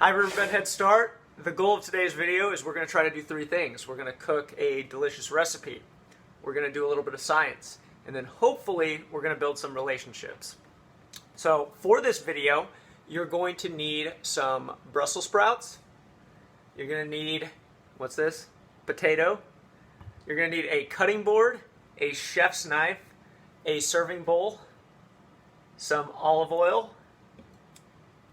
Hi everyone, Head Start. The goal of today's video is we're going to try to do three things. We're going to cook a delicious recipe, we're going to do a little bit of science, and then hopefully we're going to build some relationships. So for this video, you're going to need some Brussels sprouts. You're going to need, what's this? Potato. You're going to need a cutting board, a chef's knife, a serving bowl, some olive oil,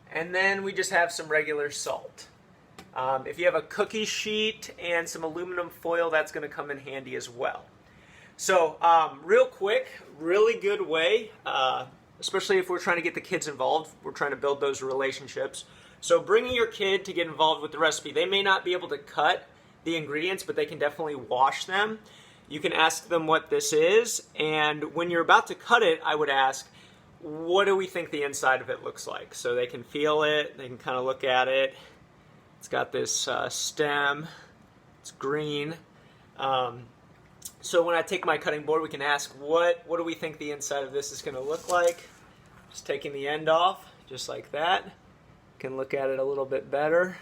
and then we just have some regular salt. If you have a cookie sheet and some aluminum foil, that's going to come in handy as well. So real quick, really good way, especially if we're trying to get the kids involved, we're trying to build those relationships. So bringing your kid to get involved with the recipe, they may not be able to cut the ingredients, but they can definitely wash them. You can ask them what this is, and when you're about to cut it, I would ask, what do we think the inside of it looks like? So they can feel it, they can kind of look at it. It's got this stem, it's green. So when I take my cutting board, we can ask, what do we think the inside of this is going to look like? Just taking the end off, just like that. You can look at it a little bit better.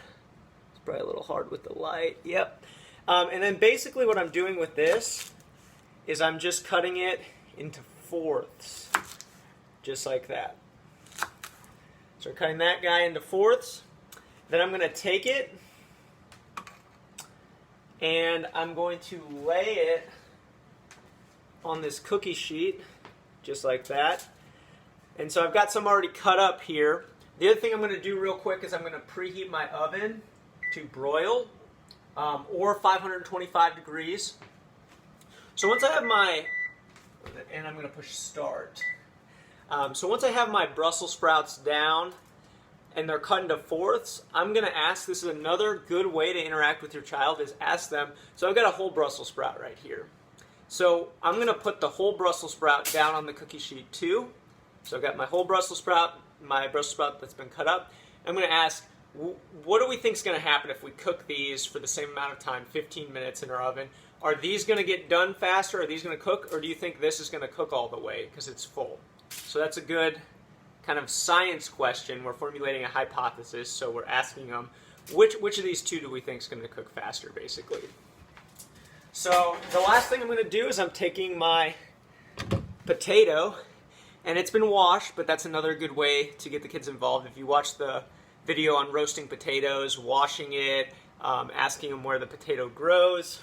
It's probably a little hard with the light. Yep. And then basically what I'm doing with this is I'm just cutting it into fourths. Just like that. So we're cutting that guy into fourths. Then I'm going to take it and I'm going to lay it on this cookie sheet, just like that. And so I've got some already cut up here. The other thing I'm going to do real quick is I'm going to preheat my oven to broil or 525 degrees. So once I have my, and I'm going to push start. So once I have my Brussels sprouts down and they're cut into fourths, I'm going to ask, this is another good way to interact with your child, is ask them, so I've got a whole Brussels sprout right here. So I'm going to put the whole Brussels sprout down on the cookie sheet too. So I've got my whole Brussels sprout, my Brussels sprout that's been cut up. I'm going to ask, what do we think is going to happen if we cook these for the same amount of time, 15 minutes in our oven? Are these going to get done faster? Are these going to cook? Or do you think this is going to cook all the way because it's full? So that's a good kind of science question. We're formulating a hypothesis, so we're asking them, which of these two do we think is going to cook faster, basically? So the last thing I'm going to do is I'm taking my potato, and it's been washed, but that's another good way to get the kids involved. If you watch the video on roasting potatoes, washing it, asking them where the potato grows.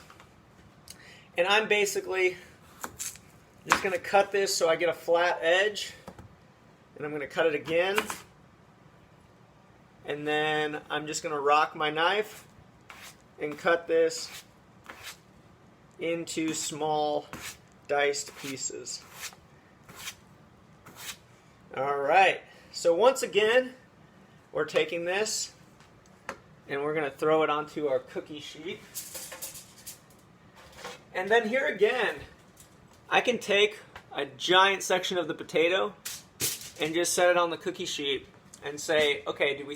And I'm basically just going to cut this so I get a flat edge, and I'm going to cut it again, and then I'm just going to rock my knife and cut this into small diced pieces. Alright, so once again we're taking this and we're going to throw it onto our cookie sheet, and then here again I can take a giant section of the potato and just set it on the cookie sheet and say, okay, what do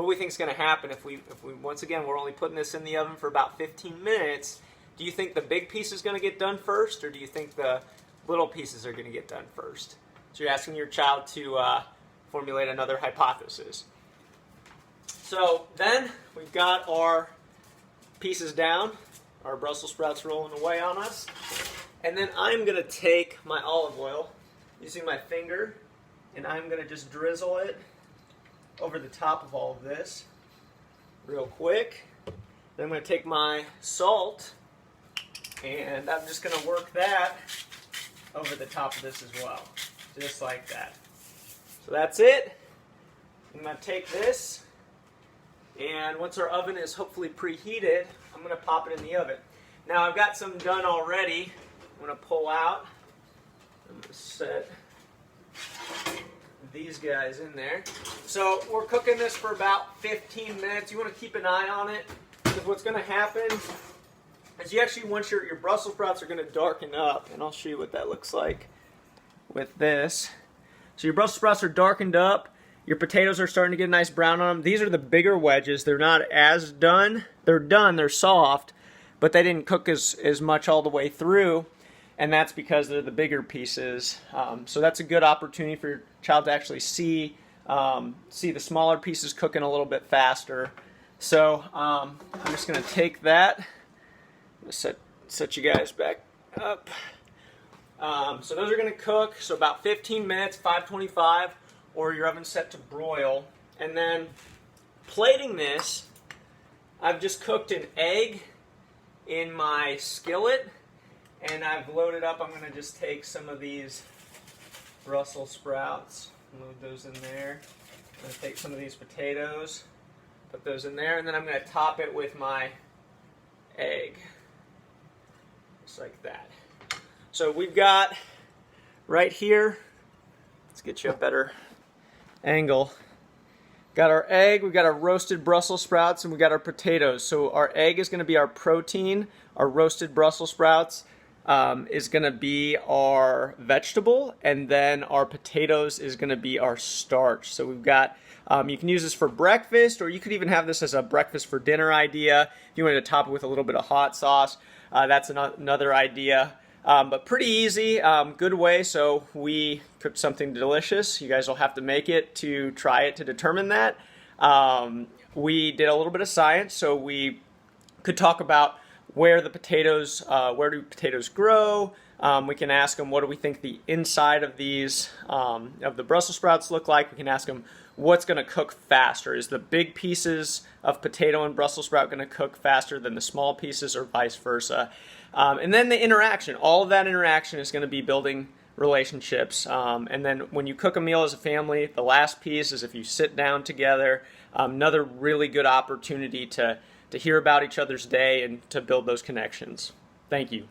we think is going to happen if we once again, we're only putting this in the oven for about 15 minutes. Do you think the big piece is going to get done first, or do you think the little pieces are going to get done first? So you're asking your child to formulate another hypothesis. So then we've got our pieces down, our Brussels sprouts rolling away on us. And then I'm going to take my olive oil using my finger, and I'm going to just drizzle it over the top of all of this real quick. Then I'm going to take my salt, and I'm just going to work that over the top of this as well, just like that. So that's it. I'm going to take this, and once our oven is hopefully preheated, I'm going to pop it in the oven. Now I've got some done already. I'm going to pull out. I'm going to set these guys in there. So we're cooking this for about 15 minutes. You want to keep an eye on it, because what's going to happen is you actually, once your Brussels sprouts are going to darken up, and I'll show you what that looks like with this. So your Brussels sprouts are darkened up. Your potatoes are starting to get a nice brown on them. These are the bigger wedges. They're not as done. They're done. They're soft, but they didn't cook as much all the way through. and that's because they're the bigger pieces. So that's a good opportunity for your child to actually see see the smaller pieces cooking a little bit faster. So I'm just going to take that, set you guys back up. So those are going to cook, so about 15 minutes, 525, or your oven set to broil. And then plating this, I've just cooked an egg in my skillet, and I've loaded up. I'm going to just take some of these Brussels sprouts, load those in there. I'm going to take some of these potatoes, put those in there, and then I'm going to top it with my egg, just like that. So we've got right here, let's get you a better angle. Got our egg, we've got our roasted Brussels sprouts, and we got our potatoes. So our egg is going to be our protein, our roasted Brussels sprouts is going to be our vegetable, and then our potatoes is going to be our starch. So we've got, you can use this for breakfast, or you could even have this as a breakfast for dinner idea. If you wanted to top it with a little bit of hot sauce, that's another idea. But pretty easy, good way. So we cooked something delicious. You guys will have to make it to try it to determine that. We did a little bit of science, so we could talk about where the potatoes, where do potatoes grow. We can ask them, what do we think the inside of these, of the Brussels sprouts look like. We can ask them, what's going to cook faster? Is the big pieces of potato and Brussels sprout going to cook faster than the small pieces, or vice versa? And then the interaction. All of that interaction is going to be building relationships. And then when you cook a meal as a family, the last piece is if you sit down together, another really good opportunity to hear about each other's day and to build those connections. Thank you.